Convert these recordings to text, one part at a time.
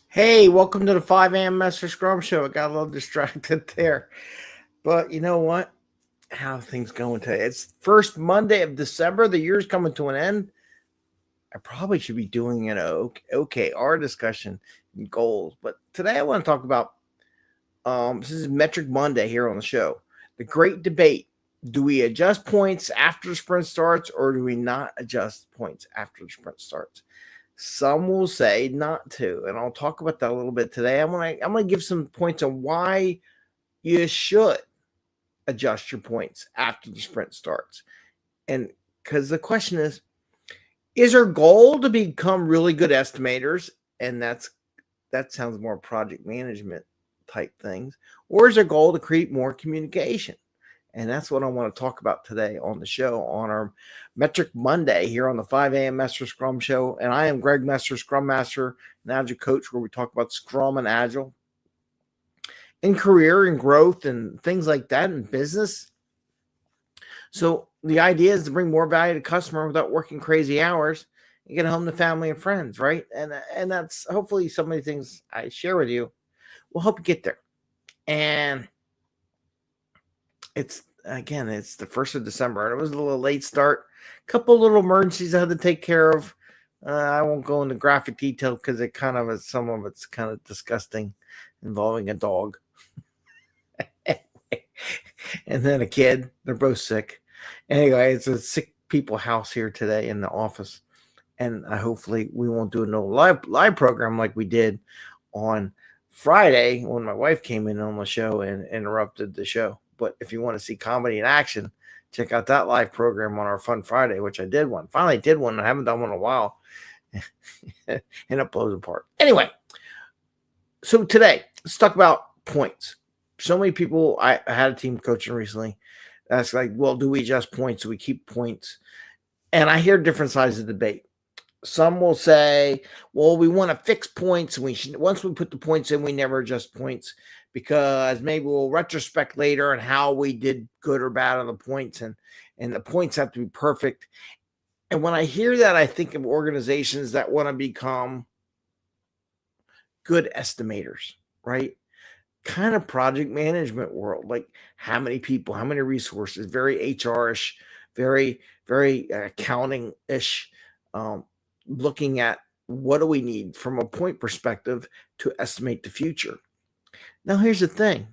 Hey, welcome to the 5 a.m. Mester Scrum Show. I got a little distracted there. But you know what? How things going today? It's first Monday of December. The year's coming to an end. I probably should be doing an OKR discussion and goals. But today I want to talk about this is Metric Monday here on the show. The great debate. Do we adjust points after the sprint starts or do we not adjust points after the sprint starts? Some will say not to, and I'll talk about that a little bit today. I'm gonna give some points on why you should adjust your points after the sprint starts. And because the question is our goal to become really good estimators? And that sounds more project management type things, or is our goal to create more communication? And that's what I want to talk about today on the show on our Metric Monday here on the 5 a.m. Mester Scrum Show. And I am Greg Mester, Scrum Master and Agile Coach, where we talk about Scrum and Agile in career and growth and things like that in business. So the idea is to bring more value to customer without working crazy hours and get home to family and friends, right? And that's hopefully some of the things I share with you will help you get there. And it's the 1st of December, and it was a little late start. A couple little emergencies I had to take care of. I won't go into graphic detail because it kind of is, some of it's kind of disgusting, involving a dog and then a kid. They're both sick. Anyway, it's a sick people house here today in the office, and hopefully we won't do no live program like we did on Friday when my wife came in on the show and interrupted the show. But if you want to see comedy in action, check out that live program on our Fun Friday, which I did one. Finally did one. I haven't done one in a while. And it blows apart. Anyway, so today, let's talk about points. So many people, I had a team coaching recently. That's like, well, do we adjust points? Do we keep points? And I hear different sides of the debate. Some will say, well, we want to fix points. And once we put the points in, we never adjust points because maybe we'll retrospect later on how we did good or bad on the points. And the points have to be perfect. And when I hear that, I think of organizations that want to become good estimators, right? Kind of project management world, like how many people, how many resources, very HR-ish, very accounting-ish, looking at what do we need from a point perspective to estimate the future. Now, here's the thing.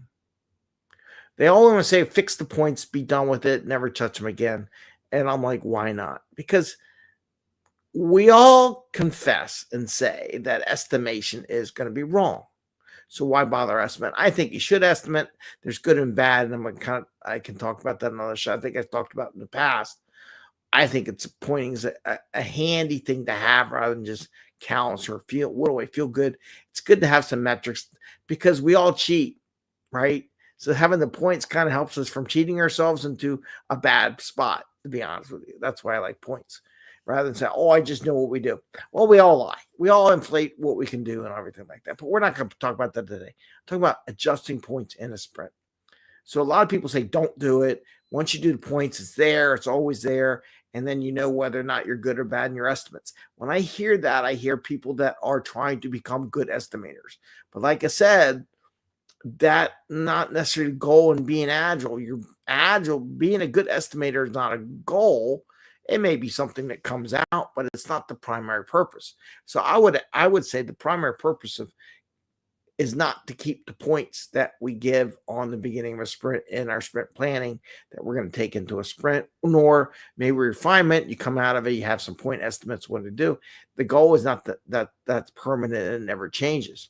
They all want to say, fix the points, be done with it, never touch them again. And I'm like, why not? Because we all confess and say that estimation is going to be wrong. So why bother estimate? I think you should estimate. There's good and bad, and I can talk about that in another show. I think I've talked about in the past. I think it's pointing is a handy thing to have rather than just counts or feel. What do I feel good? It's good to have some metrics because we all cheat, right? So having the points kind of helps us from cheating ourselves into a bad spot. To be honest with you, that's why I like points rather than say, "Oh, I just know what we do." Well, we all lie. We all inflate what we can do and everything like that. But we're not going to talk about that today. I'm talking about adjusting points in a sprint. So a lot of people say, don't do it. Once you do the points, it's there. It's always there. And then you know whether or not you're good or bad in your estimates. When I hear that, I hear people that are trying to become good estimators. But like I said, that not necessarily the goal in being agile. You're agile. Being a good estimator is not a goal. It may be something that comes out, but it's not the primary purpose. So I would say the primary purpose of is not to keep the points that we give on the beginning of a sprint in our sprint planning that we're going to take into a sprint, nor maybe refinement. You come out of it, you have some point estimates what to do. The goal is not that's permanent and never changes.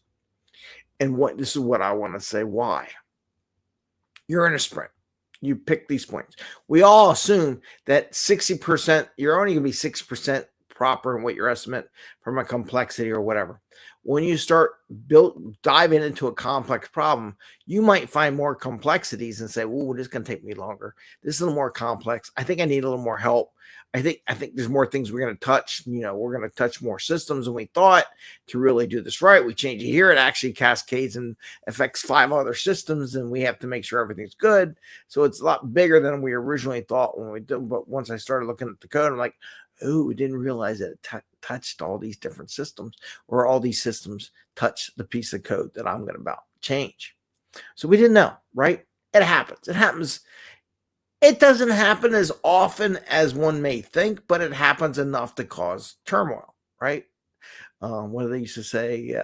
And this is what I want to say why. You're in a sprint. You pick these points. We all assume that 60%, you're only going to be 6% proper in what your estimate from a complexity or whatever. When you start diving into a complex problem, you might find more complexities and say, "Oh, this is going to take me longer. This is a little more complex. I think I need a little more help. I think there's more things we're going to touch. We're going to touch more systems than we thought to really do this right. We change it here, it actually cascades and affects 5 other systems, and we have to make sure everything's good. So it's a lot bigger than we originally thought when we did. But once I started looking at the code, I'm like, Oh, we didn't realize that it touched all these different systems, or all these systems touch the piece of code that I'm going to about change. So we didn't know, right? It happens. It happens. It doesn't happen as often as one may think, but it happens enough to cause turmoil, right? What do they used to say?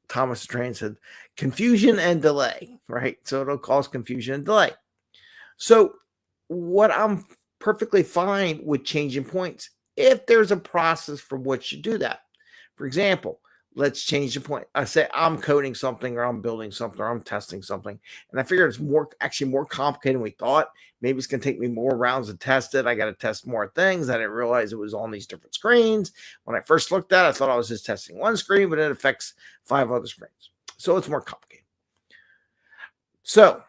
Thomas Train said, confusion and delay, right? So it'll cause confusion and delay. So what I'm perfectly fine with changing points if there's a process for which you do that. For example, let's change the point. I say I'm coding something, or I'm building something, or I'm testing something, and I figure it's actually more complicated than we thought. Maybe it's going to take me more rounds to test it. I got to test more things. I didn't realize it was on these different screens. When I first looked at it, I thought I was just testing one screen, but it affects 5 other screens. So it's more complicated. So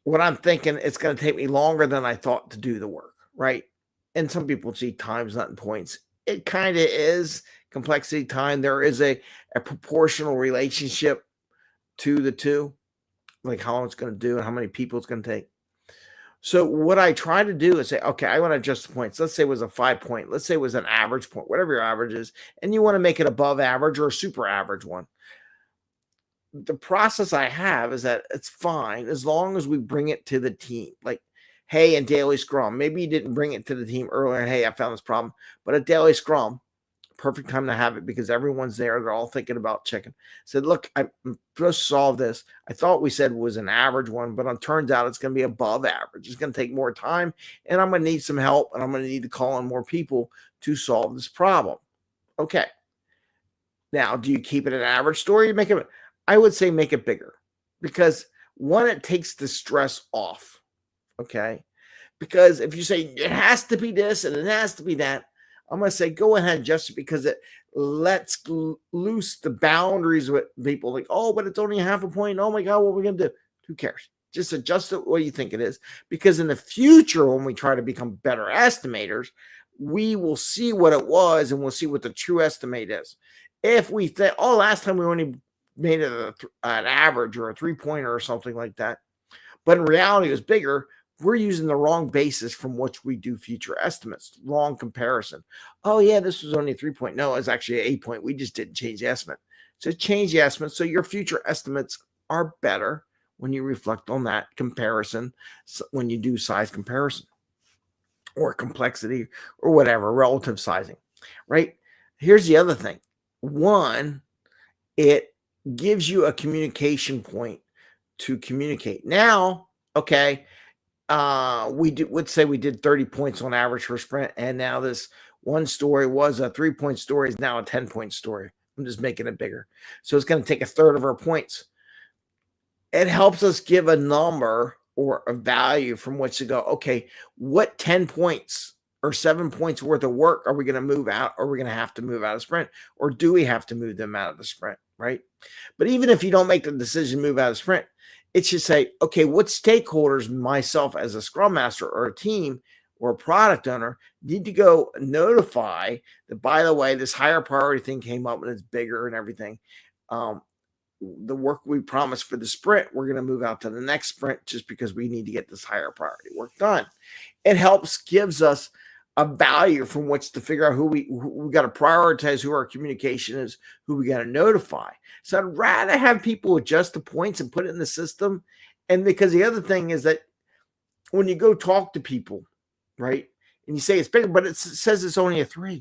what I'm thinking, it's going to take me longer than I thought to do the work, right? And some people see time's not in points. It kind of is complexity time. There is a proportional relationship to the two, like how long it's going to do and how many people it's going to take. So what I try to do is say, okay, I want to adjust the points. Let's say it was a 5 point. Let's say it was an average point, whatever your average is, and you want to make it above average or a super average one. The process I have is that it's fine as long as we bring it to the team. Like, hey, in daily scrum, maybe you didn't bring it to the team earlier. And hey, I found this problem, but at daily scrum, perfect time to have it because everyone's there. They're all thinking about checking. Said, look, I'm supposed to solve this. I thought we said was an average one, but it turns out it's going to be above average. It's going to take more time, and I'm going to need some help, and I'm going to need to call in more people to solve this problem. Okay. Now, do you keep it an average story? You make it. I would say make it bigger, because one, it takes the stress off. Okay. Because if you say it has to be this and it has to be that, I'm going to say go ahead and adjust it, because it lets loose the boundaries with people. Like, oh, but it's only half a point. Oh my God, what are we going to do? Who cares? Just adjust it what you think it is. Because in the future, when we try to become better estimators, we will see what it was, and we'll see what the true estimate is. If we think, oh, last time we only made it an average or a 3-pointer or something like that, but in reality it was bigger, we're using the wrong basis from which we do future estimates. Wrong comparison. Oh yeah, this was only a 3-point. No, it's actually an 8-point. We just didn't change the estimate. So change the estimate so your future estimates are better when you reflect on that comparison, when you do size comparison or complexity or whatever, relative sizing, right? Here's the other thing. One, it gives you a communication point to communicate. Now, okay, would say we did 30 points on average for sprint, and now this one story was a 3-point story, is now a 10-point story. I'm just making it bigger. So it's going to take a third of our points. It helps us give a number or a value from which to go, okay, what 10 points or 7 points worth of work are we going to move out? Or are we going to have to move out of sprint? Or do we have to move them out of the sprint, right? But even if you don't make the decision to move out of sprint, it should say, okay, what stakeholders, myself as a scrum master or a team or a product owner, need to go notify that, by the way, this higher priority thing came up and it's bigger and everything. The work we promised for the sprint, we're going to move out to the next sprint just because we need to get this higher priority work done. It gives us a value from which to figure out who we got to prioritize, who our communication is, who we got to notify. So I'd rather have people adjust the points and put it in the system. And because the other thing is that when you go talk to people, right, and you say it's bigger, but it says it's only a 3.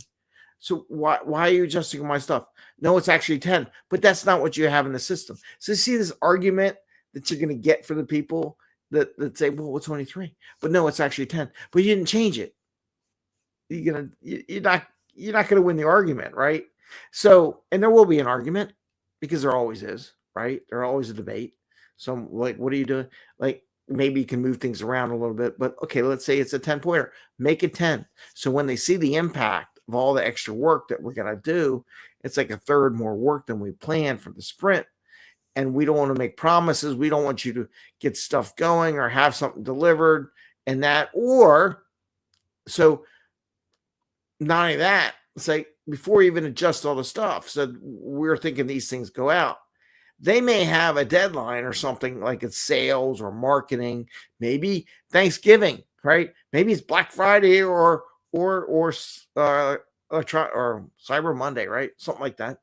So why are you adjusting my stuff? No, it's actually 10, but that's not what you have in the system. So you see this argument that you're going to get for the people that say, well, it's only 3, but no, it's actually 10, but you didn't change it. You're not going to win the argument, right? So, and there will be an argument, because there always is, right? There's always a debate. So like, what are you doing? Like, maybe you can move things around a little bit, but okay, let's say it's a 10-pointer, make it 10. So when they see the impact of all the extra work that we're going to do, it's like a third more work than we planned for the sprint. And we don't want to make promises. We don't want you to get stuff going or have something delivered and that, or so not only that, it's like before you even adjust all the stuff. So we're thinking these things go out. They may have a deadline or something, like it's sales or marketing, maybe Thanksgiving, right? Maybe it's Black Friday or or or Cyber Monday, right? Something like that.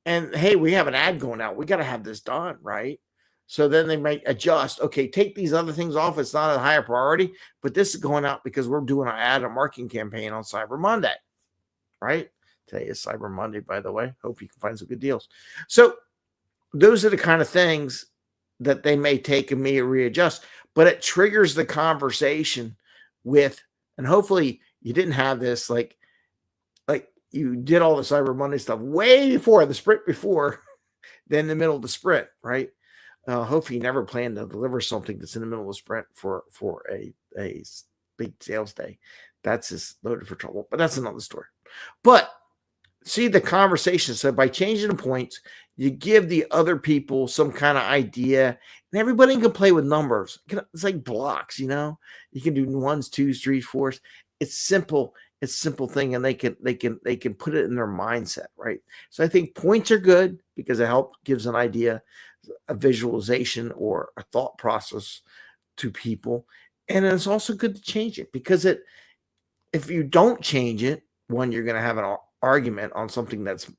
And hey, we have an ad going out. We got to have this done, right? So then they might adjust. Okay, take these other things off. It's not a higher priority, but this is going out because we're doing an ad and marketing campaign on Cyber Monday, right? Today is Cyber Monday, by the way. Hope you can find some good deals. So those are the kind of things that they may take and may readjust, but it triggers the conversation with, and hopefully you didn't have this like you did all the Cyber Monday stuff way before the sprint before, then the middle of the sprint, right? Hopefully you never plan to deliver something that's in the middle of the sprint for a big sales day. That's just loaded for trouble, but that's another story. But see the conversation. So by changing the points, you give the other people some kind of idea, and everybody can play with numbers. It's like blocks, you know. You can do ones, twos, threes, fours. It's simple. It's a simple thing, and they can put it in their mindset, right? So I think points are good because it gives an idea, a visualization, or a thought process to people, and it's also good to change it because if you don't change it, one, you're going to have an argument on something that's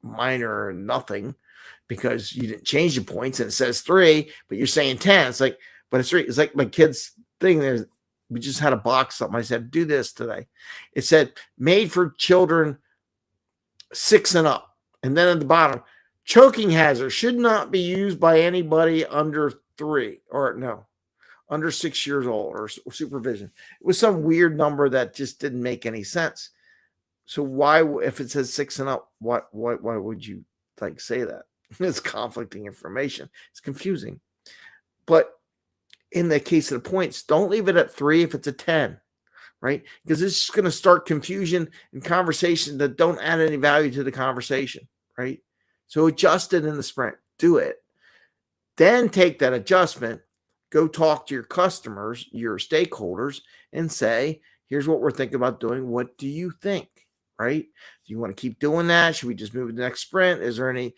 minor or nothing because you didn't change the points and it says 3, but you're saying 10. It's like, but it's 3. It's like my kid's thing. We just had a box something. I said, do this today. It said made for children 6 and up. And then at the bottom, choking hazard should not be used by anybody under 3 or no, under 6 years old or supervision. It was some weird number that just didn't make any sense. So why, if it says 6 and up, why would you say that? It's conflicting information. It's confusing. But in the case of the points, don't leave it at 3 if it's a 10, right? Because this is going to start confusion and conversation that don't add any value to the conversation, right? So adjust it in the sprint. Do it. Then take that adjustment, go talk to your customers, your stakeholders, and say, here's what we're thinking about doing. What do you think? Right? Do you want to keep doing that? Should we just move to the next sprint? Is there any,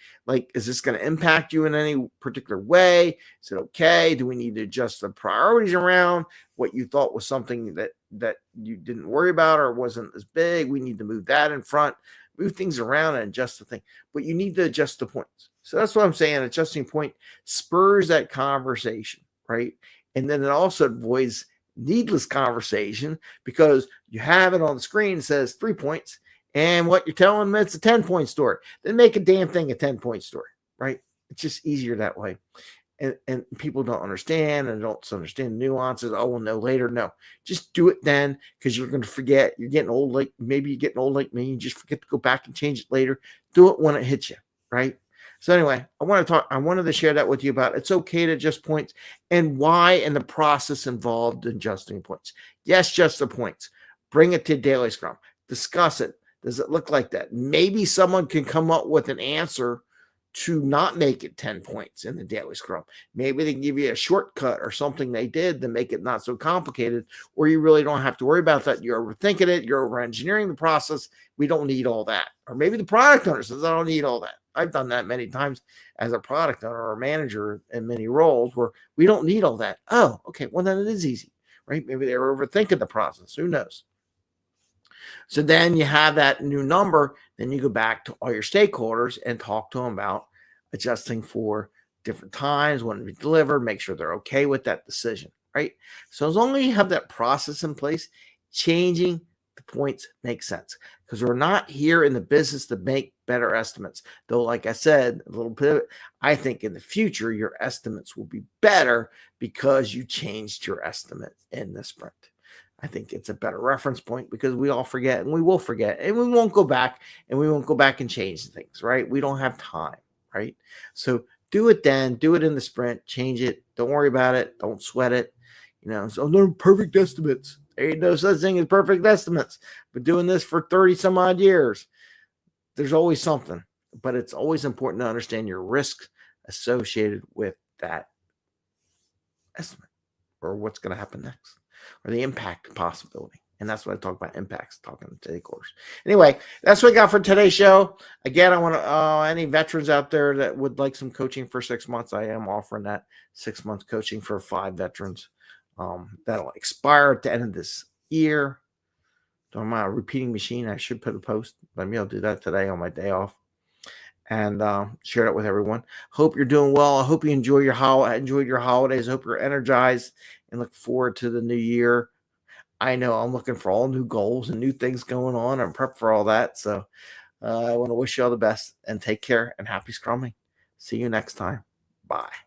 is this going to impact you in any particular way? Is it okay? Do we need to adjust the priorities around what you thought was something that you didn't worry about or wasn't as big? We need to move that in front, move things around and adjust the thing. But you need to adjust the points. So that's what I'm saying. Adjusting point spurs that conversation, right? And then it also avoids needless conversation because you have it on the screen, it says 3 points. And what you're telling them, it's a 10-point story. Then make a damn thing a 10-point story, right? It's just easier that way. And people don't understand and don't understand nuances. Oh, we'll know later. No, just do it then because you're going to forget. You're getting old, maybe you're getting old like me. You just forget to go back and change it later. Do it when it hits you, right? So anyway, I wanted to share that with you about it's okay to adjust points and why and the process involved in adjusting points. Yes, just the points. Bring it to Daily Scrum. Discuss it. Does it look like that? Maybe someone can come up with an answer to not make it 10 points in the Daily Scrum. Maybe they can give you a shortcut or something they did to make it not so complicated, or you really don't have to worry about that. You're overthinking it. You're over-engineering the process. We don't need all that. Or maybe the product owner says, I don't need all that. I've done that many times as a product owner or a manager in many roles where we don't need all that. Oh, okay. Well, then it is easy, right? Maybe they were overthinking the process. Who knows? So then you have that new number. Then you go back to all your stakeholders and talk to them about adjusting for different times, when to be delivered, make sure they're okay with that decision, right? So as long as you have that process in place, changing the points makes sense because we're not here in the business to make better estimates. Though, like I said, a little bit, I think in the future, your estimates will be better because you changed your estimate in the sprint. I think it's a better reference point because we all forget and we will forget and we won't go back and change things, right? We don't have time, right? So do it then, do it in the sprint, change it. Don't worry about it. Don't sweat it. So no perfect estimates. There ain't no such thing as perfect estimates. But doing this for 30 some odd years, there's always something, but it's always important to understand your risks associated with that estimate or what's going to happen next. Or the impact possibility. And that's what I talk about, impacts, talking to stakeholders. Anyway, that's what I got for today's show. Again, I want to, any veterans out there that would like some coaching for 6 months, I am offering that 6 months coaching for 5 veterans. That'll expire at the end of this year. on my repeating machine. I should put a post. Maybe I'll do that today on my day off and share it with everyone. Hope you're doing well. I hope you enjoyed your holidays. I hope you're energized and look forward to the new year. I know I'm looking for all new goals and new things going on and prep for all that. So I want to wish you all the best and take care and happy scrumming. See you next time. Bye.